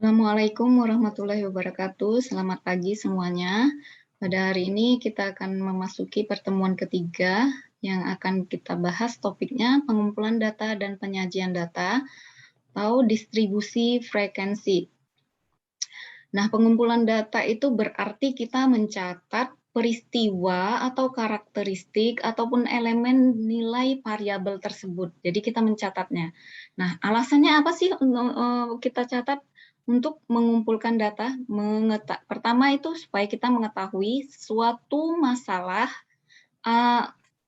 Assalamualaikum warahmatullahi wabarakatuh. Selamat pagi semuanya. Pada hari ini kita akan memasuki pertemuan ketiga yang akan kita bahas topiknya pengumpulan data dan penyajian data atau distribusi frekuensi. Nah, pengumpulan data itu berarti kita mencatat peristiwa atau karakteristik ataupun elemen nilai variabel tersebut. Jadi kita mencatatnya. Nah, alasannya apa sih kita catat? Untuk mengumpulkan data, pertama itu supaya kita mengetahui suatu masalah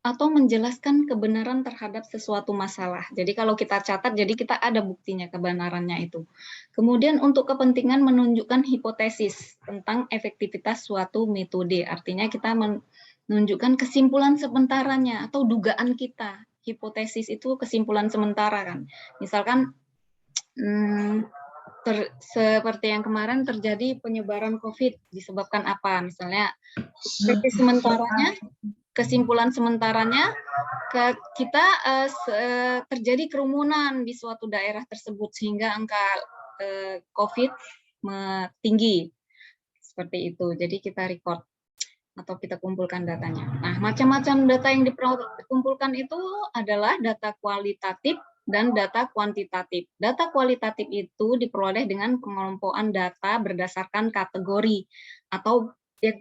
atau menjelaskan kebenaran terhadap sesuatu masalah. Jadi kalau kita catat, jadi kita ada buktinya kebenarannya itu. Kemudian untuk kepentingan menunjukkan hipotesis tentang efektivitas suatu metode. Artinya kita menunjukkan kesimpulan sementaranya atau dugaan kita. Hipotesis itu kesimpulan sementara kan. Misalkan seperti yang kemarin terjadi penyebaran COVID disebabkan apa? Misalnya kesimpulan sementaranya kita terjadi kerumunan di suatu daerah tersebut sehingga angka COVID tinggi seperti itu. Jadi kita record atau kita kumpulkan datanya. Nah, macam-macam data yang dikumpulkan itu adalah data kualitatif dan data kuantitatif. Data kualitatif itu diperoleh dengan pengelompokan data berdasarkan kategori atau yang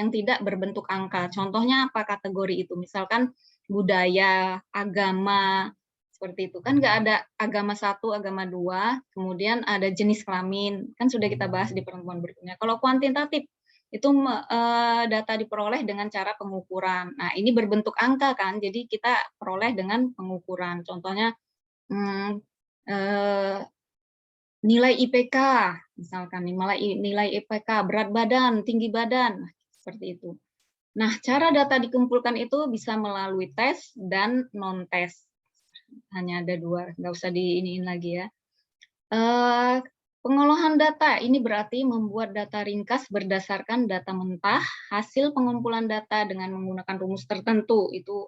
tidak berbentuk angka. Contohnya apa kategori itu? Misalkan budaya, agama, seperti itu. Kan nggak ada agama 1, agama 2, kemudian ada jenis kelamin. Kan sudah kita bahas di pertemuan berikutnya. Kalau kuantitatif, itu data diperoleh dengan cara pengukuran. Nah, ini berbentuk angka kan, jadi kita peroleh dengan pengukuran. Contohnya nilai IPK, misalkan nilai IPK, berat badan, tinggi badan, seperti itu. Nah, cara data dikumpulkan itu bisa melalui tes dan non-tes. Hanya ada 2, nggak usah diiniin lagi ya. Pengolahan data ini berarti membuat data ringkas berdasarkan data mentah, hasil pengumpulan data dengan menggunakan rumus tertentu, itu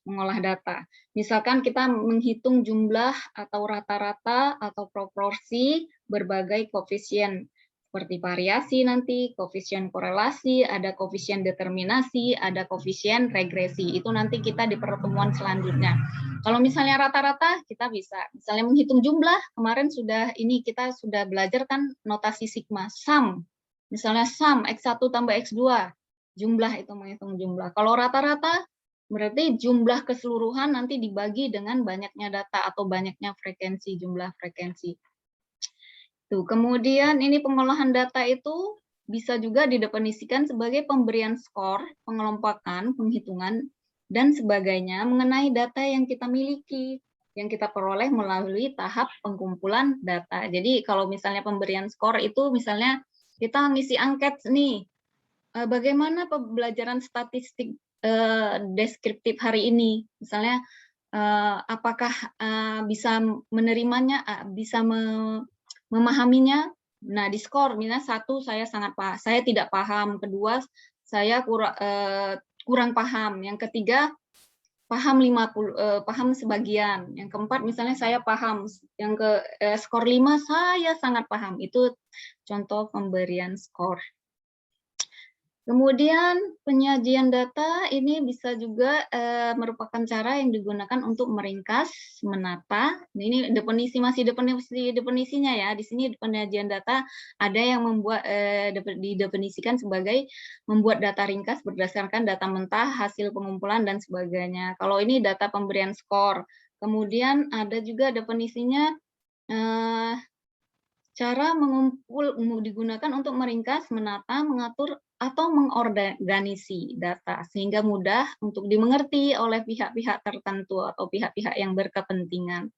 mengolah data. Misalkan kita menghitung jumlah atau rata-rata atau proporsi berbagai koefisien, seperti variasi nanti, koefisien korelasi, ada koefisien determinasi, ada koefisien regresi. Itu nanti kita di pertemuan selanjutnya. Kalau misalnya rata-rata, kita bisa. Misalnya menghitung jumlah, kemarin kita sudah belajar kan notasi sigma, sum. Misalnya sum, X1 tambah X2, jumlah itu menghitung jumlah. Kalau rata-rata, berarti jumlah keseluruhan nanti dibagi dengan banyaknya data atau banyaknya frekuensi, jumlah frekuensi. Tuh, kemudian ini pengolahan data itu bisa juga didefinisikan sebagai pemberian skor, pengelompokan, penghitungan, dan sebagainya mengenai data yang kita miliki, yang kita peroleh melalui tahap pengumpulan data. Jadi kalau misalnya pemberian skor itu misalnya kita ngisi angket nih, bagaimana pembelajaran statistik deskriptif hari ini, misalnya apakah bisa menerimanya, bisa memahaminya. Nah, di skor misalnya 1 saya tidak paham, kedua saya kurang paham, yang ketiga paham paham sebagian, yang keempat misalnya saya paham, yang skor 5 saya sangat paham. Itu contoh pemberian skor. Kemudian penyajian data ini bisa juga merupakan cara yang digunakan untuk meringkas, menata. Ini definisinya ya. Di sini penyajian data ada yang didefinisikan sebagai membuat data ringkas berdasarkan data mentah, hasil pengumpulan dan sebagainya. Kalau ini data pemberian skor. Kemudian ada juga definisinya cara digunakan untuk meringkas, menata, mengatur, atau mengorganisasi data sehingga mudah untuk dimengerti oleh pihak-pihak tertentu atau pihak-pihak yang berkepentingan.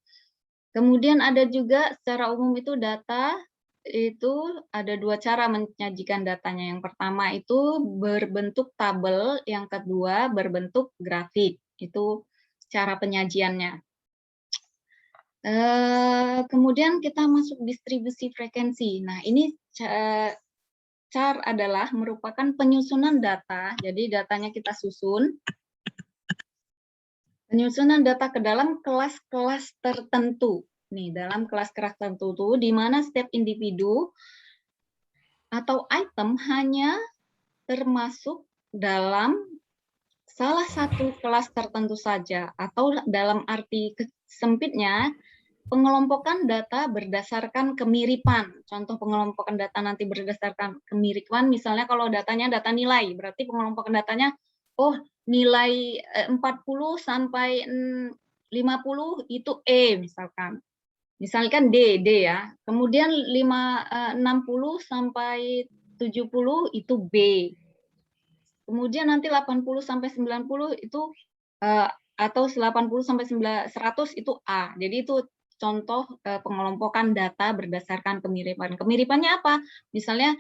Kemudian ada juga secara umum itu data itu ada 2 cara menyajikan datanya. Yang pertama itu berbentuk tabel, yang kedua berbentuk grafik. Itu cara penyajiannya. Kemudian kita masuk distribusi frekuensi. Nah, ini chart adalah merupakan penyusunan data. Jadi datanya kita susun. Penyusunan data ke dalam kelas-kelas tertentu. Nih, dalam kelas-kelas tertentu di mana setiap individu atau item hanya termasuk dalam salah satu kelas tertentu saja, atau dalam arti sempitnya pengelompokan data berdasarkan kemiripan. Contoh pengelompokan data nanti berdasarkan kemiripan, misalnya kalau datanya data nilai, berarti pengelompokan datanya, oh nilai 40 sampai 50 itu E misalkan. Misalkan D ya. Kemudian 60 sampai 70 itu B. Kemudian nanti 80 sampai 90 itu atau 80 sampai 100 itu A. Jadi itu contoh pengelompokan data berdasarkan kemiripan. Kemiripannya apa? Misalnya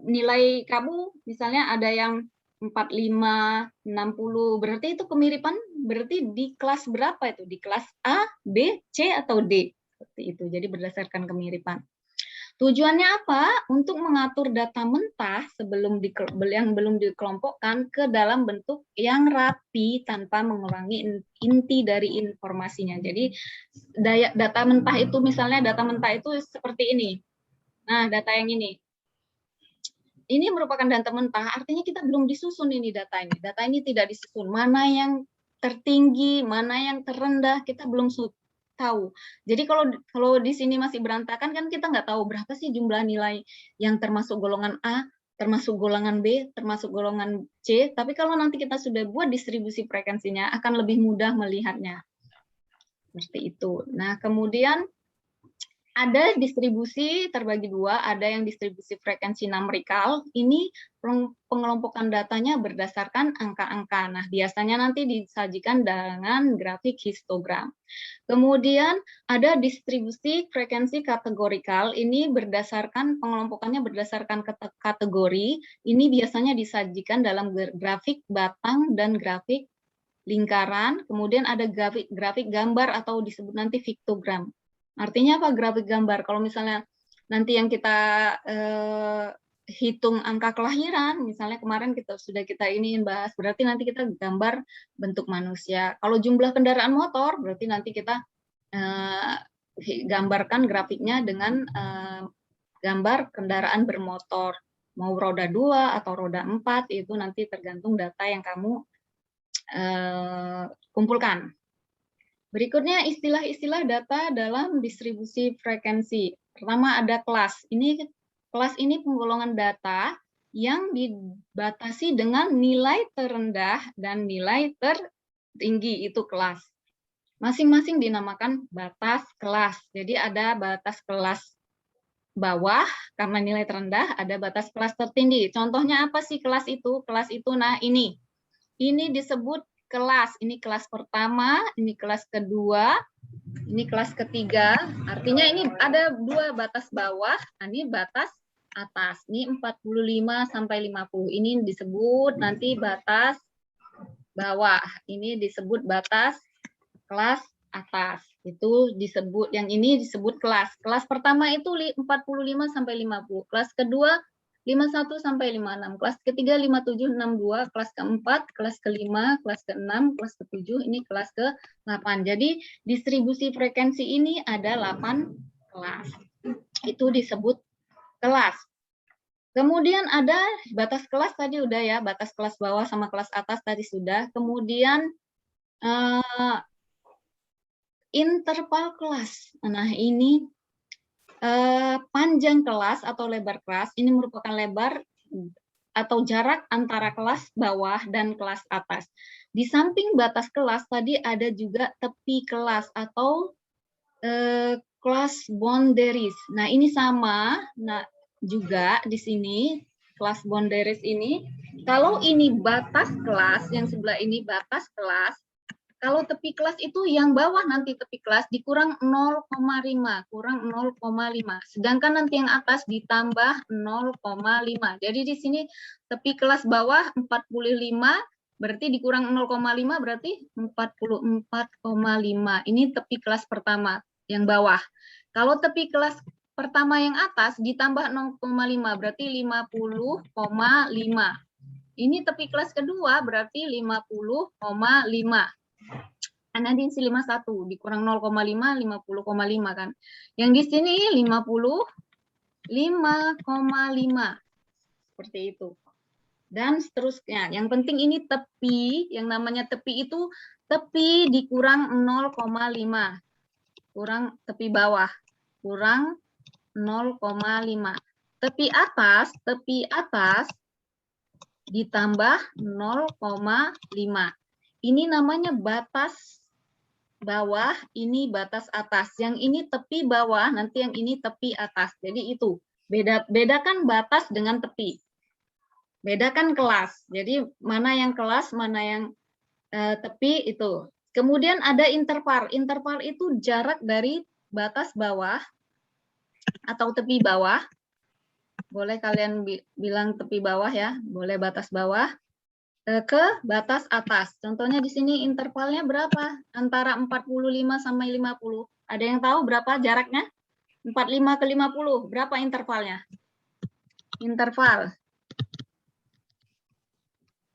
nilai kamu misalnya ada yang 45, 60, berarti itu kemiripan berarti di kelas berapa itu? Di kelas A, B, C, atau D? Seperti itu. Jadi berdasarkan kemiripan. Tujuannya apa? Untuk mengatur data mentah yang belum dikelompokkan ke dalam bentuk yang rapi tanpa mengurangi inti dari informasinya. Jadi data mentah itu misalnya data mentah itu seperti ini. Nah, data yang ini. Ini merupakan data mentah, artinya kita belum disusun ini data ini. Data ini tidak disusun. Mana yang tertinggi, mana yang terendah, kita belum tahu. Jadi kalau di sini masih berantakan kan kita nggak tahu berapa sih jumlah nilai yang termasuk golongan A, termasuk golongan B, termasuk golongan C. Tapi kalau nanti kita sudah buat distribusi frekuensinya akan lebih mudah melihatnya. Seperti itu. Nah, kemudian ada distribusi terbagi dua, ada yang distribusi frekuensi numerikal, ini pengelompokan datanya berdasarkan angka-angka. Nah, biasanya nanti disajikan dengan grafik histogram. Kemudian ada distribusi frekuensi kategorikal, ini berdasarkan pengelompokannya berdasarkan kategori, ini biasanya disajikan dalam grafik batang dan grafik lingkaran, kemudian ada grafik gambar atau disebut nanti piktogram. Artinya apa grafik gambar? Kalau misalnya nanti yang kita hitung angka kelahiran, misalnya kemarin sudah kita iniin bahas, berarti nanti kita gambar bentuk manusia. Kalau jumlah kendaraan motor, berarti nanti kita gambarkan grafiknya dengan gambar kendaraan bermotor. Mau roda 2 atau roda 4, itu nanti tergantung data yang kamu kumpulkan. Berikutnya istilah-istilah data dalam distribusi frekuensi. Pertama ada kelas. Kelas ini penggolongan data yang dibatasi dengan nilai terendah dan nilai tertinggi, itu kelas. Masing-masing dinamakan batas kelas. Jadi ada batas kelas bawah karena nilai terendah, ada batas kelas tertinggi. Contohnya apa sih kelas itu? Kelas itu, nah ini disebut kelas. Ini kelas pertama, ini kelas kedua, ini kelas ketiga. Artinya ini ada dua batas bawah, ini batas atas. Ini 45 sampai 50. Ini disebut nanti batas bawah. Ini disebut batas kelas atas. Itu disebut, yang ini disebut kelas. Kelas pertama itu 45 sampai 50. Kelas kedua 51 sampai 56, kelas ketiga 57, 62, kelas keempat, kelas kelima, kelas keenam, kelas ketujuh, ini kelas ke-8. Jadi distribusi frekuensi ini ada 8 kelas. Itu disebut kelas. Kemudian ada batas kelas tadi udah ya, batas kelas bawah sama kelas atas tadi sudah. Kemudian interval kelas. Nah, ini panjang kelas atau lebar kelas, ini merupakan lebar atau jarak antara kelas bawah dan kelas atas. Di samping batas kelas tadi ada juga tepi kelas atau kelas boundaries. Nah, ini sama. Nah, juga di sini kelas boundaries ini, kalau ini batas kelas, yang sebelah ini batas kelas, kalau tepi kelas itu yang bawah nanti tepi kelas dikurang 0,5, kurang 0,5. Sedangkan nanti yang atas ditambah 0,5. Jadi di sini tepi kelas bawah 45, berarti dikurang 0,5 berarti 44,5. Ini tepi kelas pertama yang bawah. Kalau tepi kelas pertama yang atas ditambah 0,5 berarti 50,5. Ini tepi kelas kedua berarti 50,5. Karena di sini 51 dikurang 0,5, 50,5 kan. Yang di sini 55,5. Seperti itu. Dan seterusnya. Yang penting ini tepi, yang namanya tepi itu tepi dikurang 0,5. Kurang tepi bawah. Kurang 0,5. Tepi atas ditambah 0,5. Ini namanya batas bawah, ini batas atas. Yang ini tepi bawah, nanti yang ini tepi atas. Jadi itu, bedakan batas dengan tepi. Bedakan kelas. Jadi mana yang kelas, mana yang tepi itu. Kemudian ada interval. Interval itu jarak dari batas bawah atau tepi bawah. Boleh kalian bilang tepi bawah ya, boleh batas bawah ke batas atas. Contohnya di sini intervalnya berapa? Antara 45 sampai 50. Ada yang tahu berapa jaraknya? 45 ke 50. Berapa intervalnya? Interval.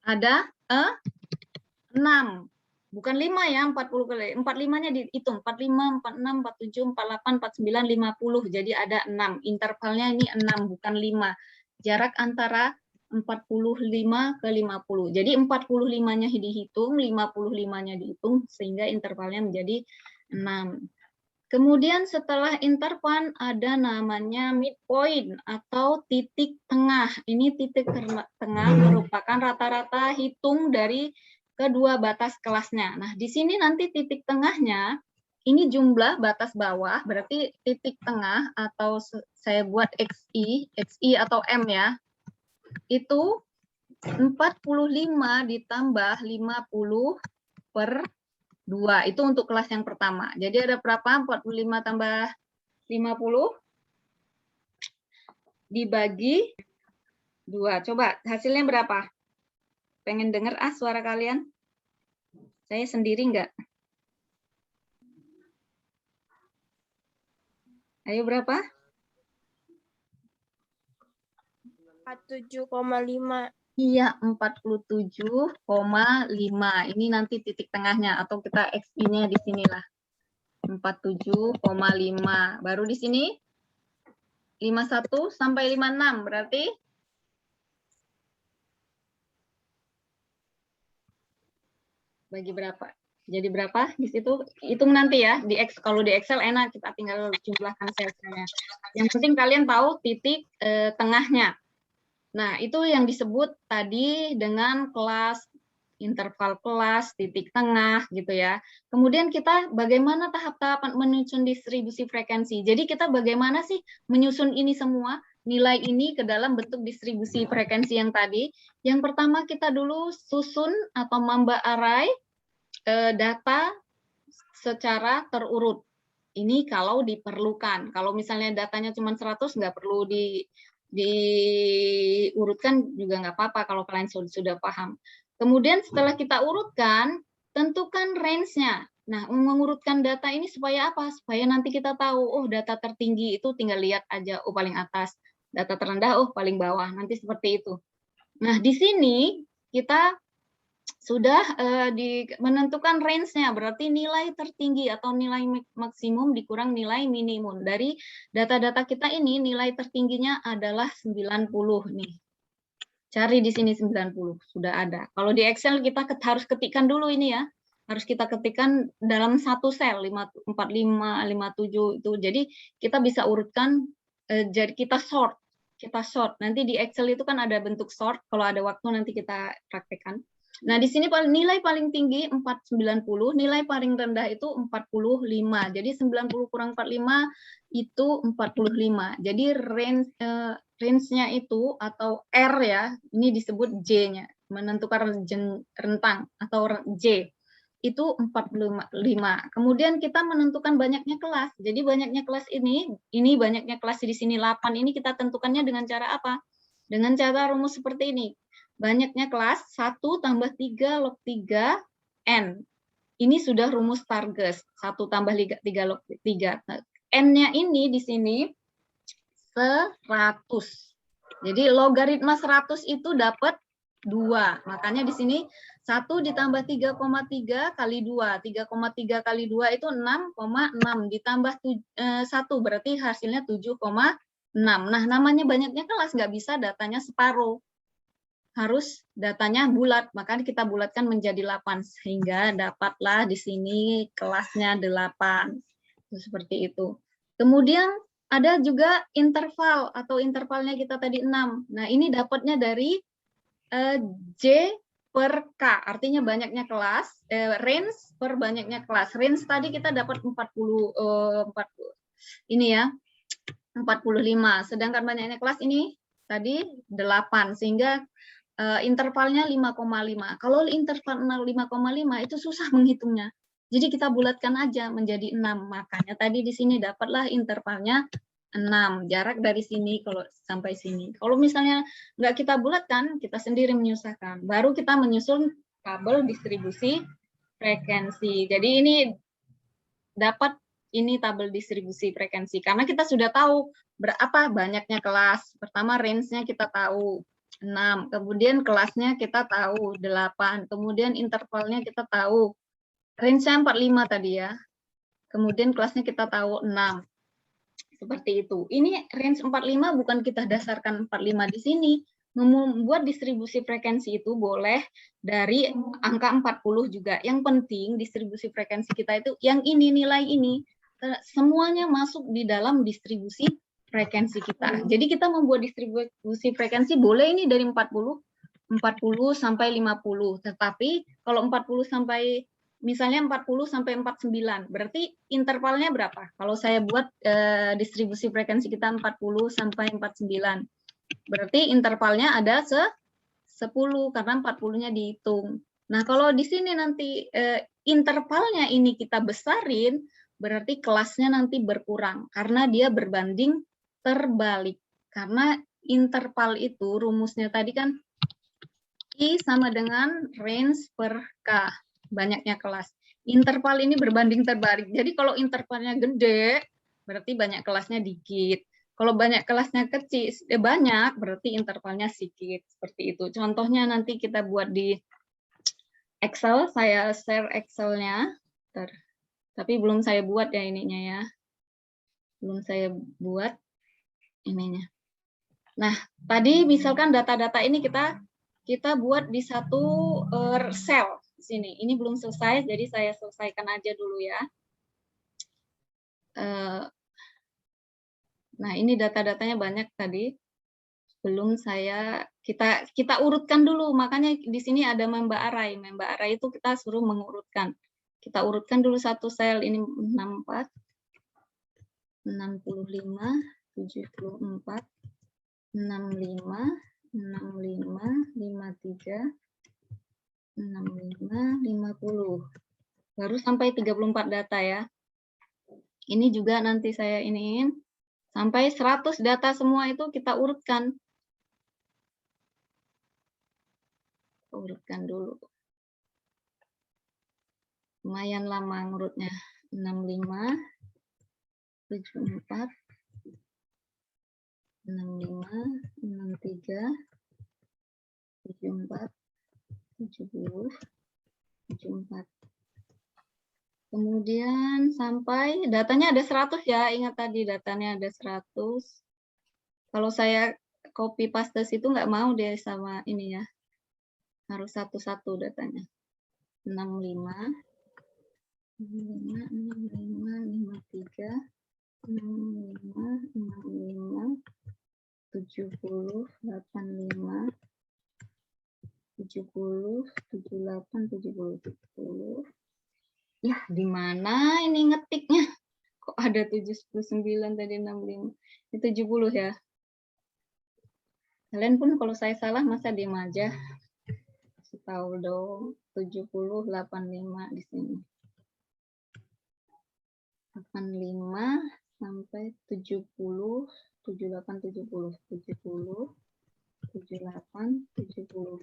Ada 6. Bukan 5 ya, 40 kali. 45-nya dihitung. 45, 46, 47, 48, 49, 50. Jadi ada 6. Intervalnya ini 6, bukan 5. Jarak antara 45 ke 50. Jadi 45-nya dihitung, 55-nya dihitung, sehingga intervalnya menjadi 6. Kemudian setelah interval ada namanya midpoint atau titik tengah. Ini titik tengah merupakan rata-rata hitung dari kedua batas kelasnya. Nah, di sini nanti titik tengahnya, ini jumlah batas bawah, berarti titik tengah atau saya buat XI atau M ya, itu 45 ditambah 50 per 2. Itu untuk kelas yang pertama. Jadi ada berapa? 45 tambah 50 dibagi 2. Coba hasilnya berapa? Pengen dengar suara kalian? Saya sendiri enggak? Ayo berapa? 47,5. Iya, 47,5. Ini nanti titik tengahnya atau kita XI-nya di sinilah. 47,5. Baru di sini 51 sampai 56 berarti bagi berapa? Jadi berapa di situ? Hitung nanti ya. Kalau di Excel enak, kita tinggal jumlahkan sel-selnya. Yang penting kalian tahu titik tengahnya. Nah, itu yang disebut tadi dengan kelas, interval kelas, titik tengah gitu ya. Kemudian kita bagaimana tahap-tahapan menyusun distribusi frekuensi. Jadi kita bagaimana sih menyusun ini semua, nilai ini ke dalam bentuk distribusi frekuensi yang tadi. Yang pertama kita dulu susun atau mamba array data secara terurut. Ini kalau diperlukan. Kalau misalnya datanya cuma 100, nggak perlu diurutkan juga nggak apa-apa kalau kalian sudah paham. Kemudian setelah kita urutkan, tentukan range-nya. Nah, mengurutkan data ini supaya apa? Supaya nanti kita tahu, oh data tertinggi itu tinggal lihat aja, oh paling atas. Data terendah, oh paling bawah. Nanti seperti itu. Nah, di sini kita sudah menentukan range-nya, berarti nilai tertinggi atau nilai maksimum dikurang nilai minimum. Dari data-data kita ini, nilai tertingginya adalah 90 nih. Cari di sini 90, sudah ada. Kalau di Excel kita harus ketikkan dulu ini ya. Harus kita ketikkan dalam satu sel, 45, 57 itu. Jadi kita bisa urutkan, jadi kita sort. Nanti di Excel itu kan ada bentuk sort, kalau ada waktu nanti kita praktekkan. Nah, di sini nilai paling tinggi 490, nilai paling rendah itu 45. Jadi 90 kurang 45 itu 45. Jadi range-nya itu atau R ya, ini disebut J-nya, menentukan rentang atau J. Itu 45. Kemudian kita menentukan banyaknya kelas. Jadi banyaknya kelas ini banyaknya kelas di sini 8 ini kita tentukannya dengan cara apa? Dengan cara rumus seperti ini. Banyaknya kelas 1 tambah 3 log 3 N. Ini sudah rumus Target. 1 tambah 3 log 3. Nah, N-nya ini di sini 100. Jadi logaritma 100 itu dapat 2. Makanya di sini 1 ditambah 3,3 kali 2. 3,3 kali 2 itu 6,6. Ditambah 1 berarti hasilnya 7,6. Nah, namanya banyaknya kelas nggak bisa datanya separuh. Harus datanya bulat, maka kita bulatkan menjadi 8. Sehingga dapatlah di sini kelasnya 8. Seperti itu. Kemudian ada juga interval atau intervalnya kita tadi 6. Nah, ini dapatnya dari J per K, artinya banyaknya kelas, range per banyaknya kelas. Range tadi kita dapat 40 ini ya, 45. Sedangkan banyaknya kelas ini tadi 8, sehingga intervalnya 5,5. Kalau interval 5,5 itu susah menghitungnya. Jadi kita bulatkan aja menjadi 6. Makanya tadi di sini dapatlah intervalnya 6. Jarak dari sini kalau sampai sini. Kalau misalnya nggak kita bulatkan, kita sendiri menyusahkan. Baru kita menyusun tabel distribusi frekuensi. Jadi ini dapat ini tabel distribusi frekuensi. Karena kita sudah tahu berapa banyaknya kelas. Pertama range-nya kita tahu 6. Kemudian kelasnya kita tahu 8. Kemudian intervalnya kita tahu. Range-nya 45 tadi ya. Kemudian kelasnya kita tahu 6. Seperti itu. Ini range 45 bukan kita dasarkan 45 di sini. Membuat distribusi frekuensi itu boleh dari angka 40 juga. Yang penting distribusi frekuensi kita itu yang ini, nilai ini. Semuanya masuk di dalam distribusi frekuensi kita. Jadi kita membuat distribusi frekuensi boleh ini dari 40 sampai 50. Tetapi kalau 40 sampai misalnya 40 sampai 49, berarti intervalnya berapa? Kalau saya buat distribusi frekuensi kita 40 sampai 49, berarti intervalnya ada 10 karena 40-nya dihitung. Nah, kalau di sini nanti intervalnya ini kita besarin, berarti kelasnya nanti berkurang karena dia berbanding terbalik. Karena interval itu rumusnya tadi kan I sama dengan range per K, banyaknya kelas. Interval ini berbanding terbalik. Jadi kalau intervalnya gede, berarti banyak kelasnya dikit. Kalau banyak kelasnya kecil, banyak, berarti intervalnya sedikit. Seperti itu. Contohnya nanti kita buat di Excel, saya share Excel-nya. Tapi belum saya buat ya ininya ya. Belum saya buat ininya. Nah, tadi misalkan data-data ini kita buat di satu sel di sini. Ini belum selesai, jadi saya selesaikan aja dulu ya. Nah, ini data-datanya banyak tadi. Belum kita urutkan dulu. Makanya di sini ada member array. Member array itu kita suruh mengurutkan. Kita urutkan dulu satu sel ini 64, 65, 74, 65, 65, 53, 65, 50. Baru sampai 34 data ya. Ini juga nanti saya iniin. Sampai 100 data semua itu kita urutkan. Urutkan dulu. Lumayan lama ngurutnya. 65, 74, 65, 63, 74, 70, 74. Kemudian sampai datanya ada 100 ya, ingat tadi datanya ada 100. Kalau saya copy paste situ nggak mau deh sama ini ya. Harus satu-satu datanya. 65, 65, 65, 53, 65, 65, 70, 85, 70, 78, 70, 70. Ya, di mana ini ngetiknya? Kok ada 79 tadi 65. Ini 70 ya. Kalian pun kalau saya salah masa diem aja. Tahu dong, 70, 85 di sini. 85 sampai 70, 78, 70, 70, 78, 70.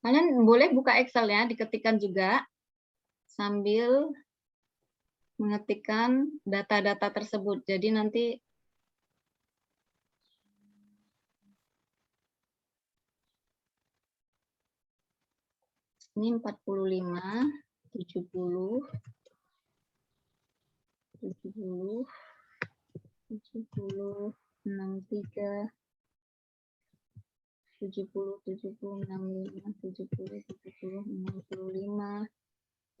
Kalian boleh buka Excel ya, diketikkan juga sambil mengetikkan data-data tersebut. Jadi nanti Ini 45, 70, 70, 70, 63, 70, 70, 65, 70, 70, 65,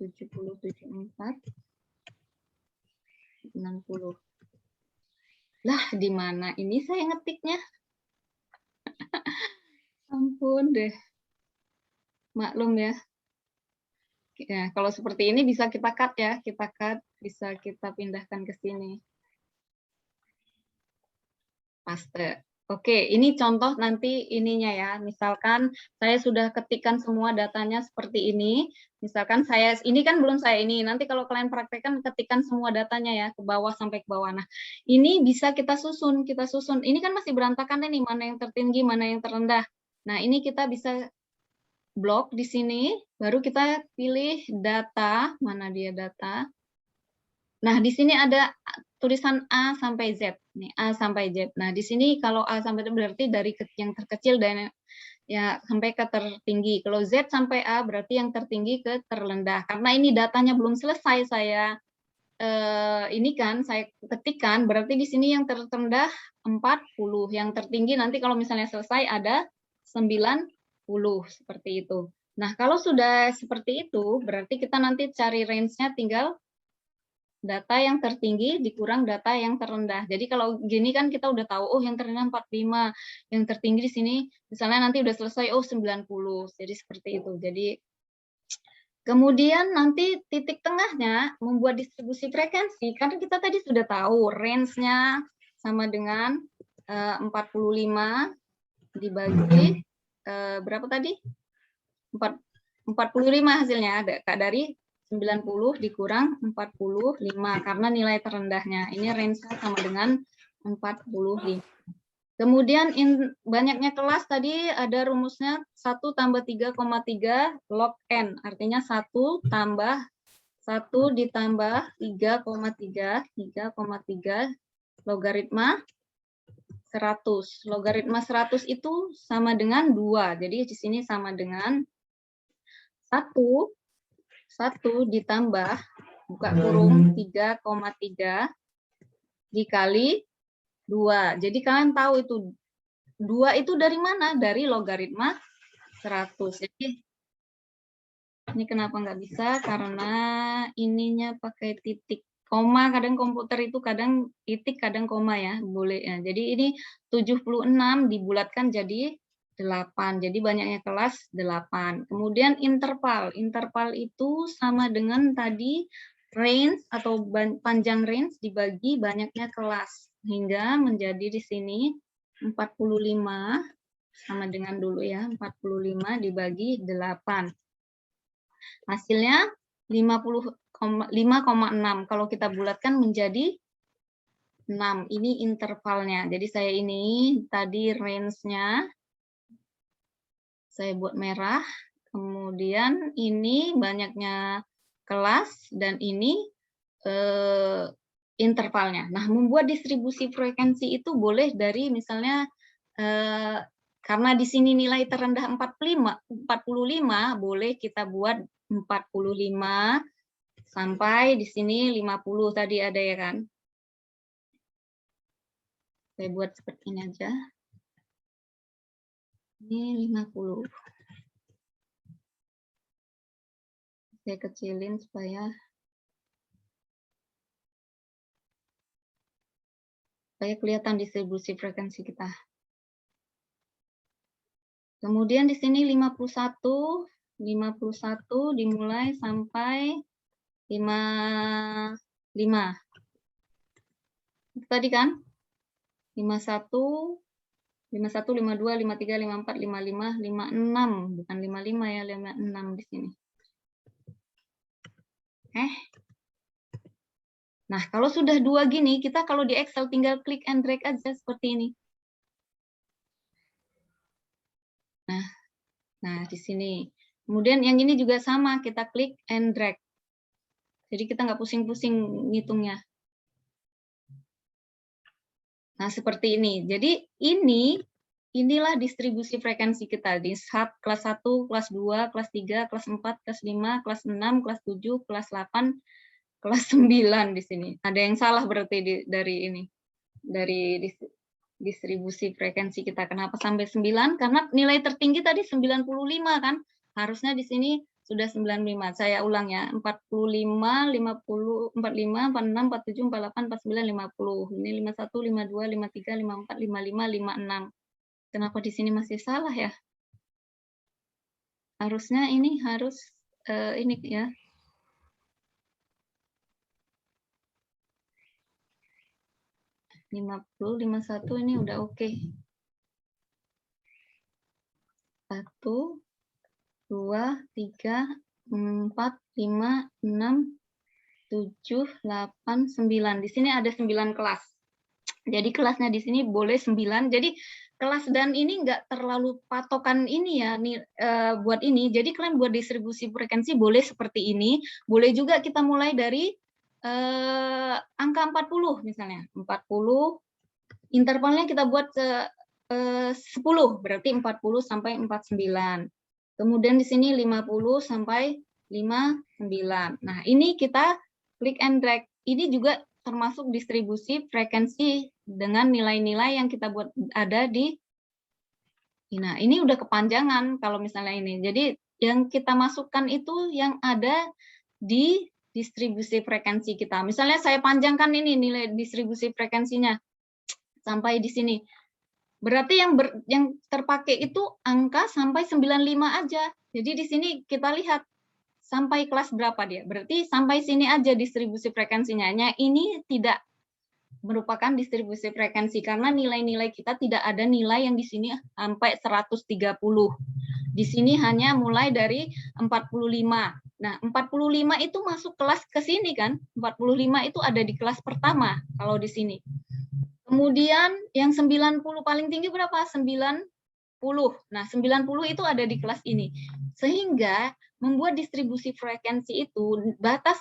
70, 74, 60. Lah, di mana ini saya ngetiknya? Ampun deh. Maklum ya. Ya, kalau seperti ini bisa kita cut ya, bisa kita pindahkan ke sini. Paste. Oke, ini contoh nanti ininya ya. Misalkan saya sudah ketikkan semua datanya seperti ini. Misalkan ini kan belum saya ini. Nanti kalau kalian praktekkan ketikkan semua datanya ya ke bawah sampai ke bawah. Nah, ini bisa kita susun. Ini kan masih berantakan nih, mana yang tertinggi, mana yang terendah. Nah, ini kita bisa blok di sini, baru kita pilih data, mana dia data. Nah, di sini ada tulisan A sampai Z. Nih, A sampai Z. Nah, di sini kalau A sampai Z berarti dari yang terkecil dan ya sampai ke tertinggi. Kalau Z sampai A berarti yang tertinggi ke terrendah. Karena ini datanya belum selesai saya ini kan saya ketikkan, berarti di sini yang terendah 40, yang tertinggi nanti kalau misalnya selesai ada 90 seperti itu. Nah, kalau sudah seperti itu, berarti kita nanti cari range-nya tinggal data yang tertinggi dikurang data yang terendah. Jadi kalau gini kan kita udah tahu, oh yang terendah 45, yang tertinggi di sini misalnya nanti udah selesai, oh 90. Jadi seperti itu. Jadi kemudian nanti titik tengahnya membuat distribusi frekuensi, karena kita tadi sudah tahu range-nya sama dengan 45 dibagi berapa tadi? 45 hasilnya, ada dari 90 dikurang 45 karena nilai terendahnya. Ini range-nya sama dengan 45. Kemudian banyaknya kelas tadi ada rumusnya 1 tambah 3,3 log n. Artinya 1 tambah 1 ditambah 3,3 logaritma 100. Logaritma 100 itu sama dengan 2. Jadi di sini sama dengan 1 ditambah buka kurung 3,3 dikali 2. Jadi kalian tahu itu 2 itu dari mana? Dari logaritma 100. Jadi ini kenapa nggak bisa? Karena ininya pakai titik koma. Kadang komputer itu kadang titik, kadang koma ya. Boleh ya. Jadi ini 76 dibulatkan jadi 8. Jadi banyaknya kelas 8. Kemudian interval. Interval itu sama dengan tadi range atau panjang range dibagi banyaknya kelas. Hingga menjadi di sini 45 sama dengan dulu ya, 45 dibagi 8. Hasilnya 5,6. Kalau kita bulatkan menjadi 6. Ini intervalnya. Jadi saya ini tadi range-nya saya buat merah. Kemudian ini banyaknya kelas dan ini intervalnya. Nah, membuat distribusi frekuensi itu boleh dari misalnya karena di sini nilai terendah 45 boleh kita buat 45 sampai di sini 50 tadi ada ya kan. Saya buat seperti ini aja. Ini 50. Saya kecilin supaya kelihatan distribusi frekuensi kita. Kemudian di sini 51 dimulai sampai 55. Itu tadi kan? 51, 52, 53, 54, 55, 56. Bukan 55 ya, 56 di sini. Nah, kalau sudah 2 gini, kita kalau di Excel tinggal klik and drag aja seperti ini. Nah, di sini. Kemudian yang ini juga sama, kita klik and drag. Jadi kita nggak pusing-pusing ngitungnya. Nah, seperti ini. Jadi ini inilah distribusi frekuensi kita di kelas 1, kelas 2, kelas 3, kelas 4, kelas 5, kelas 6, kelas 7, kelas 8, kelas 9 di sini. Ada yang salah berarti dari ini. Dari distribusi frekuensi kita. Kenapa sampai 9? Karena nilai tertinggi tadi 95 kan. Harusnya di sini sudah 95. Saya ulang ya. 45, 50, 45, 46, 47, 48, 49, 50. Ini 51, 52, 53, 54, 55, 56. Kenapa di sini masih salah ya? Harusnya ini harus ini ya. Lima 51 ini udah oke. 1, 2, 3, 4, 5, 6, 7, 8, 9. Di sini ada 9 kelas. Jadi kelasnya di sini boleh 9. Jadi kelas dan ini enggak terlalu patokan ini ya buat ini. Jadi kalian buat distribusi frekuensi boleh seperti ini. Boleh juga kita mulai dari angka 40 misalnya. 40 intervalnya kita buat 10, berarti 40 sampai 49. Kemudian di sini 50 sampai 59. Nah, ini kita klik and drag. Ini juga termasuk distribusi frekuensi dengan nilai-nilai yang kita buat ada di. Nah, ini udah kepanjangan kalau misalnya ini. Jadi yang kita masukkan itu yang ada di distribusi frekuensi kita. Misalnya saya panjangkan ini nilai distribusi frekuensinya sampai di sini. Berarti yang terpakai itu angka sampai 95 aja. Jadi di sini kita lihat sampai kelas berapa dia. Berarti sampai sini aja distribusi frekuensinya. Ini tidak merupakan distribusi frekuensi karena nilai-nilai kita tidak ada nilai yang di sini sampai 130. Di sini hanya mulai dari 45. Nah, 45 itu masuk kelas ke sini kan? 45 itu ada di kelas pertama kalau di sini. Kemudian yang 90 paling tinggi berapa? 90. Nah, 90 itu ada di kelas ini. Sehingga membuat distribusi frekuensi itu batas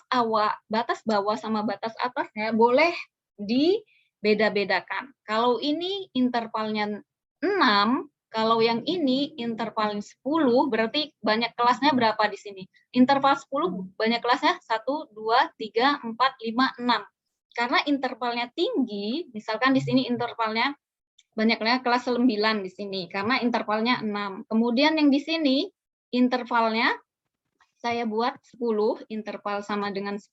bawah sama batas atasnya boleh dibeda-bedakan. Kalau ini intervalnya 6, kalau yang ini intervalnya 10, berarti banyak kelasnya berapa di sini? Interval 10 banyak kelasnya 1, 2, 3, 4, 5, 6. Karena intervalnya tinggi, misalkan di sini intervalnya banyaknya kelas 9 di sini, karena intervalnya 6. Kemudian yang di sini intervalnya saya buat 10, interval sama dengan 10,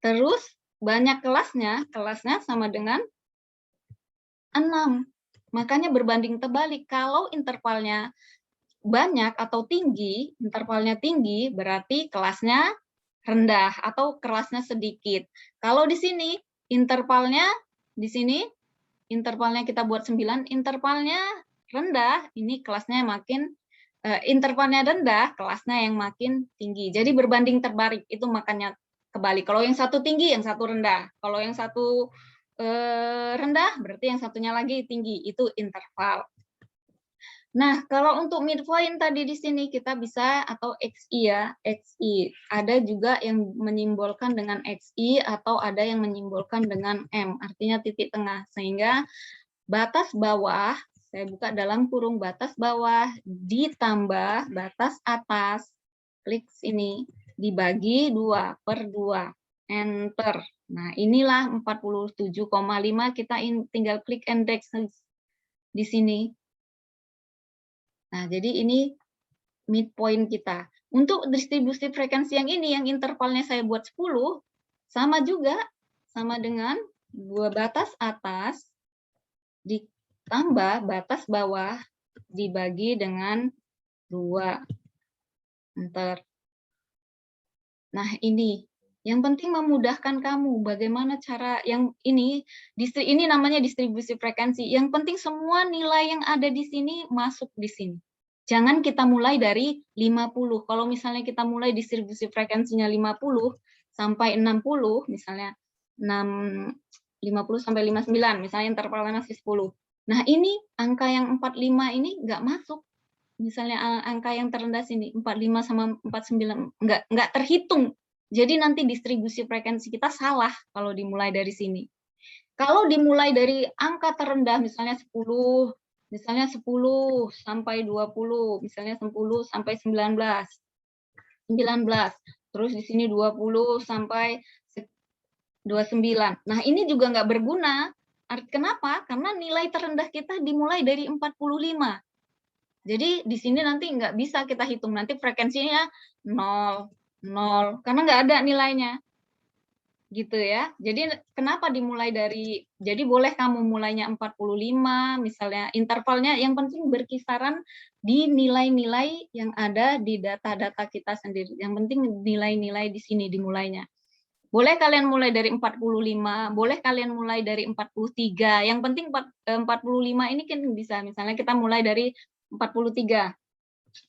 terus banyak kelasnya sama dengan 6. Makanya berbanding terbalik, kalau intervalnya banyak atau tinggi, intervalnya tinggi, berarti kelasnya rendah atau kelasnya sedikit. Kalau di sini intervalnya kita buat 9, intervalnya rendah, ini kelasnya makin intervalnya rendah, kelasnya yang makin tinggi. Jadi berbanding terbalik, itu makanya kebalik. Kalau yang satu tinggi, yang satu rendah. Kalau yang satu rendah, berarti yang satunya lagi tinggi, itu interval. Nah, kalau untuk midpoint tadi di sini kita bisa atau XI ya, XI. Ada juga yang menyimbolkan dengan XI atau ada yang menyimbolkan dengan M, artinya titik tengah. Sehingga batas bawah, saya buka dalam kurung batas bawah ditambah batas atas, klik sini, dibagi 2/2, enter. Nah, inilah 47,5, kita tinggal klik and drag di sini. Nah, jadi ini midpoint kita. Untuk distribusi frekuensi yang ini, yang intervalnya saya buat 10, sama juga, sama dengan 2 batas atas ditambah batas bawah dibagi dengan 2. Enter. Nah, ini. Yang penting memudahkan kamu. Bagaimana cara yang ini namanya distribusi frekuensi. Yang penting semua nilai yang ada di sini masuk di sini. Jangan kita mulai dari 50. Kalau misalnya kita mulai distribusi frekuensinya 50 sampai 60, misalnya 50 sampai 59, misalnya intervalnya masih 10. Nah, ini angka yang 45 ini nggak masuk. Misalnya angka yang terendah sini, 45 sama 49, nggak terhitung. Jadi nanti distribusi frekuensi kita salah kalau dimulai dari sini. Kalau dimulai dari angka terendah, misalnya 10, Misalnya 10 sampai 20, misalnya 10 sampai 19. Terus di sini 20 sampai 29. Nah, ini juga nggak berguna. Kenapa? Karena nilai terendah kita dimulai dari 45. Jadi di sini nanti nggak bisa kita hitung, nanti frekuensinya 0, 0, karena nggak ada nilainya. Gitu ya. Jadi kenapa dimulai dari, jadi boleh kamu mulainya 45, misalnya intervalnya, yang penting berkisaran di nilai-nilai yang ada di data-data kita sendiri. Yang penting nilai-nilai di sini dimulainya. Boleh kalian mulai dari 45, boleh kalian mulai dari 43. Yang penting 45 ini kan bisa, misalnya kita mulai dari 43.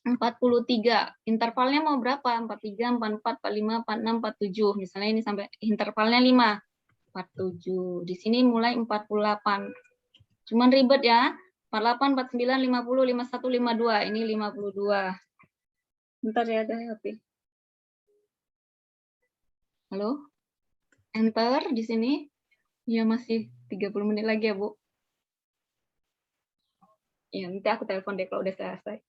43. Intervalnya mau berapa? 43, 44, 45, 46, 47. Misalnya ini sampai intervalnya 5. 47. Di sini mulai 48. Cuman ribet ya. 48, 49, 50, 51, 52. Ini 52. Bentar ya, ada HP. Halo? Enter di sini. Ya, masih 30 menit lagi ya, Bu. Ya, nanti aku telepon deh kalau udah selesai.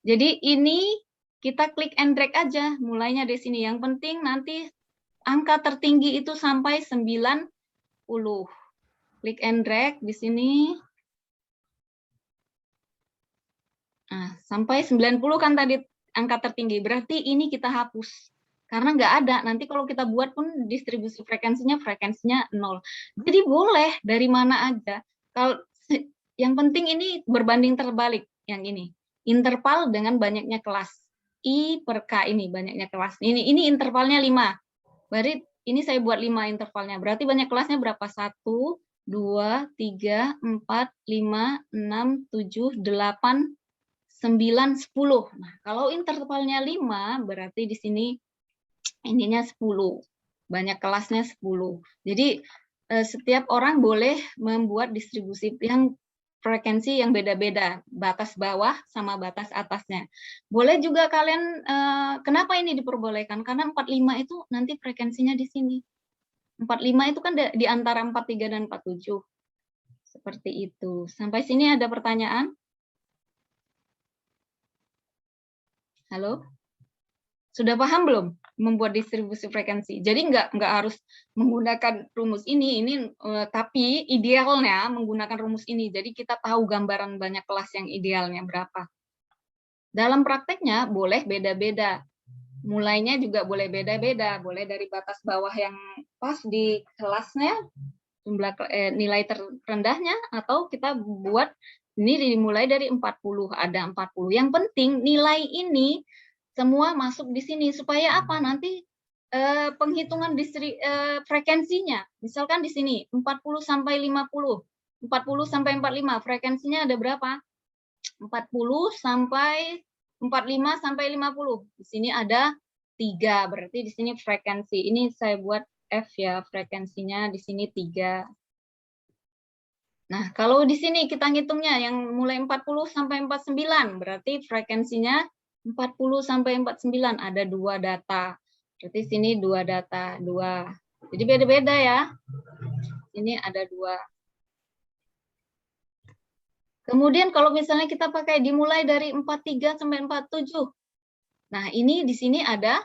Jadi ini kita klik and drag aja, mulainya dari sini. Yang penting nanti angka tertinggi itu sampai 90. Klik and drag di sini. Nah, sampai 90 kan tadi angka tertinggi. Berarti ini kita hapus. Karena nggak ada. Nanti kalau kita buat pun distribusi frekuensinya 0. Jadi boleh dari mana aja. Kalau yang penting ini berbanding terbalik yang ini. Interval dengan banyaknya kelas. I per K ini banyaknya kelas. Ini intervalnya 5. Berarti ini saya buat 5 intervalnya. Berarti banyak kelasnya berapa? 1, 2, 3, 4, 5, 6, 7, 8, 9, 10. Nah, kalau intervalnya 5, berarti di sini ininya 10. Banyak kelasnya 10. Jadi setiap orang boleh membuat distribusi yang frekuensi yang beda-beda, batas bawah sama batas atasnya. Boleh juga kalian, kenapa ini diperbolehkan? Karena 45 itu nanti frekuensinya di sini. 45 itu kan di antara 43 dan 47. Seperti itu. Sampai sini ada pertanyaan? Halo? Sudah paham belum membuat distribusi frekuensi? Jadi nggak harus menggunakan rumus ini tapi idealnya menggunakan rumus ini. Jadi kita tahu gambaran banyak kelas yang idealnya berapa. Dalam prakteknya boleh beda-beda. Mulainya juga boleh beda-beda. Boleh dari batas bawah yang pas di kelasnya, jumlah nilai terendahnya, atau kita buat ini dimulai dari 40, ada 40. Yang penting nilai ini semua masuk di sini supaya apa? Nanti penghitungan frekuensinya. Misalkan di sini 40 sampai 50. 40 sampai 45, frekuensinya ada berapa? 40 sampai 45 sampai 50. Di sini ada 3, berarti di sini frekuensi. Ini saya buat F ya, frekuensinya di sini 3. Nah, kalau di sini kita ngitungnya yang mulai 40 sampai 49, berarti frekuensinya 40 sampai 49, ada 2 data. Berarti sini 2 data, 2. Jadi beda-beda ya. Ini ada 2. Kemudian kalau misalnya kita pakai dimulai dari 43 sampai 47. Nah, ini di sini ada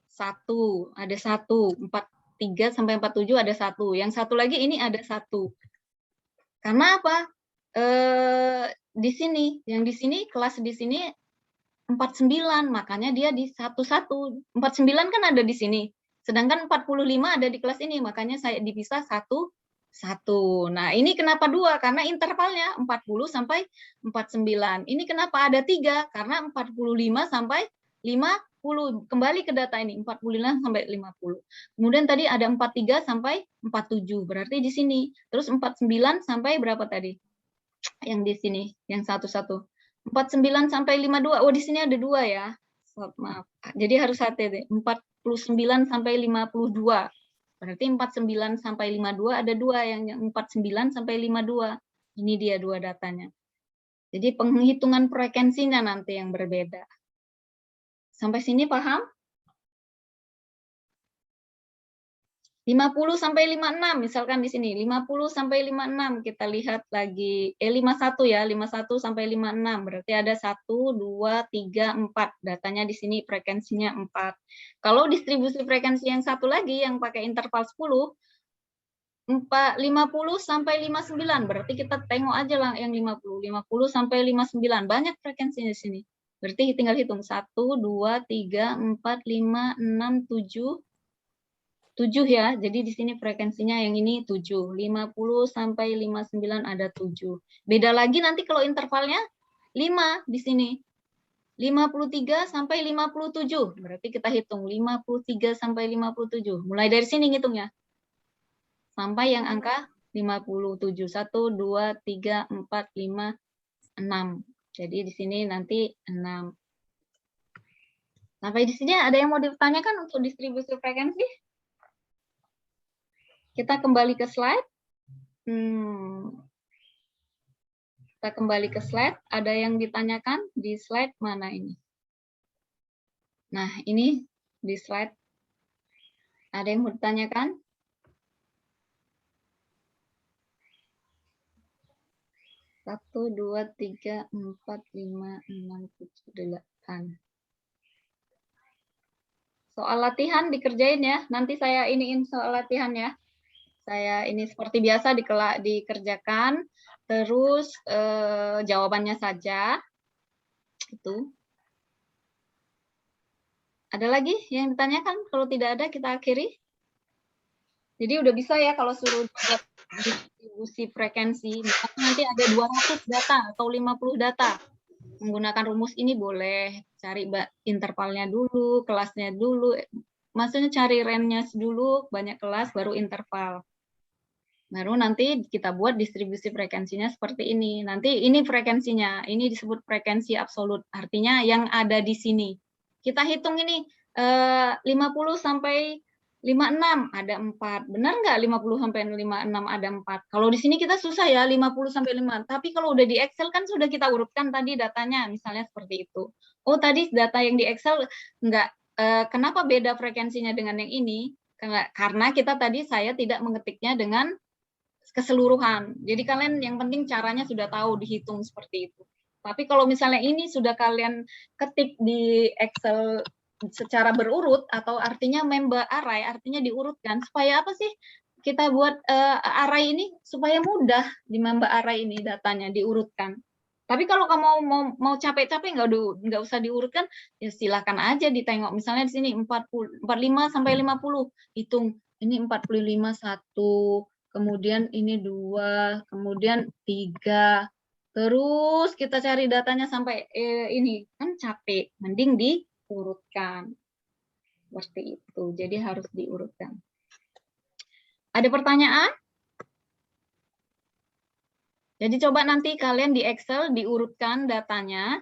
1, ada 1, 43 sampai 47 ada 1. Yang satu lagi ini ada 1. Karena apa? Di sini, yang di sini kelas di sini 49, makanya dia di 11. 49 kan ada di sini. Sedangkan 45 ada di kelas ini, makanya saya dipisah 1. Nah, ini kenapa 2? Karena intervalnya 40 sampai 49. Ini kenapa ada 3? Karena 45 sampai 50. Kembali ke data ini, 45 sampai 50. Kemudian tadi ada 43 sampai 47. Berarti di sini. Terus 49 sampai berapa tadi? Yang di sini, yang 1. 49 sampai 52. Oh, di sini ada 2 ya. Maaf. Jadi harus hati-hati. 49 sampai 52. Berarti 49 sampai 52 ada 2, yang 49 sampai 52. Ini dia 2 datanya. Jadi penghitungan frekuensinya nanti yang berbeda. Sampai sini paham? 50 sampai 56 misalkan di sini 50 sampai 56 kita lihat lagi 51 ya 51 sampai 56 berarti ada 1 2 3 4 datanya di sini frekuensinya 4. Kalau distribusi frekuensi yang satu lagi yang pakai interval 10 50 sampai 59 berarti kita tengok aja lah yang 50 sampai 59 banyak frekuensinya di sini. Berarti tinggal hitung 1 2 3 4 5 6 7 7 ya, jadi di sini frekuensinya yang ini 7, 50 sampai 59 ada 7. Beda lagi nanti kalau intervalnya 5 di sini. 53 sampai 57, berarti kita hitung 53 sampai 57. Mulai dari sini ngitungnya. Sampai yang angka 57. 1, 2, 3, 4, 5, 6. Jadi di sini nanti 6. Sampai di sini ada yang mau ditanyakan untuk distribusi frekuensi? Kita kembali ke slide. Kita kembali ke slide. Ada yang ditanyakan di slide mana ini? Nah, ini di slide. Ada yang mau ditanyakan? Satu, dua, tiga, 4, 5, 6, 7, 8. Soal latihan dikerjain ya. Nanti saya iniin soal latihan ya. Saya ini seperti biasa dikerjakan, terus jawabannya saja. Itu. Ada lagi yang ditanyakan? Kalau tidak ada, kita akhiri. Jadi udah bisa ya kalau suruh distribusi frekuensi. Misalnya nanti ada 200 data atau 50 data. Menggunakan rumus ini boleh. Cari intervalnya dulu, kelasnya dulu. Maksudnya cari range-nya dulu, banyak kelas, baru interval. Baru nanti kita buat distribusi frekuensinya seperti ini. Nanti ini frekuensinya, ini disebut frekuensi absolut. Artinya yang ada di sini. Kita hitung ini 50 sampai 56 ada 4. Benar nggak 50 sampai 56 ada 4? Kalau di sini kita susah ya 50 sampai 5. Tapi kalau udah di Excel kan sudah kita urutkan tadi datanya, misalnya seperti itu. Oh, tadi data yang di Excel enggak kenapa beda frekuensinya dengan yang ini? Karena kita tadi saya tidak mengetiknya dengan keseluruhan. Jadi kalian yang penting caranya sudah tahu dihitung seperti itu. Tapi kalau misalnya ini sudah kalian ketik di Excel secara berurut atau artinya member array, artinya diurutkan supaya apa sih? Kita buat array ini supaya mudah di member array ini datanya diurutkan. Tapi kalau kamu mau capek-capek nggak usah diurutkan, ya silakan aja ditengok. Misalnya di sini 45 sampai 50, hitung ini 45 1, kemudian ini 2, kemudian 3. Terus kita cari datanya sampai ini kan capek, mending diurutkan. Seperti itu. Jadi harus diurutkan. Ada pertanyaan? Jadi coba nanti kalian di Excel diurutkan datanya,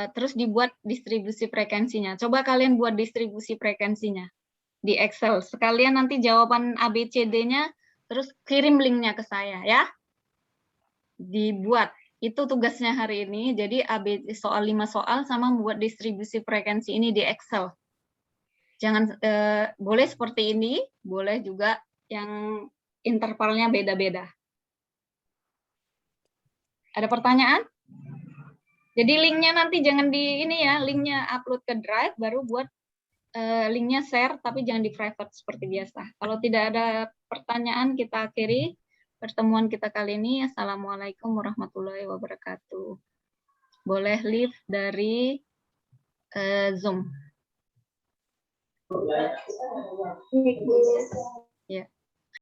terus dibuat distribusi frekuensinya. Coba kalian buat distribusi frekuensinya di Excel. Sekalian nanti jawaban ABCD-nya, terus kirim linknya ke saya ya. Dibuat. Itu tugasnya hari ini. Jadi soal 5 soal sama membuat distribusi frekuensi ini di Excel. Jangan boleh seperti ini, boleh juga yang intervalnya beda-beda. Ada pertanyaan? Jadi linknya nanti jangan di ini ya, linknya upload ke Drive, baru buat linknya share, tapi jangan di private seperti biasa. Kalau tidak ada pertanyaan, kita akhiri pertemuan kita kali ini. Assalamualaikum warahmatullahi wabarakatuh. Boleh leave dari Zoom.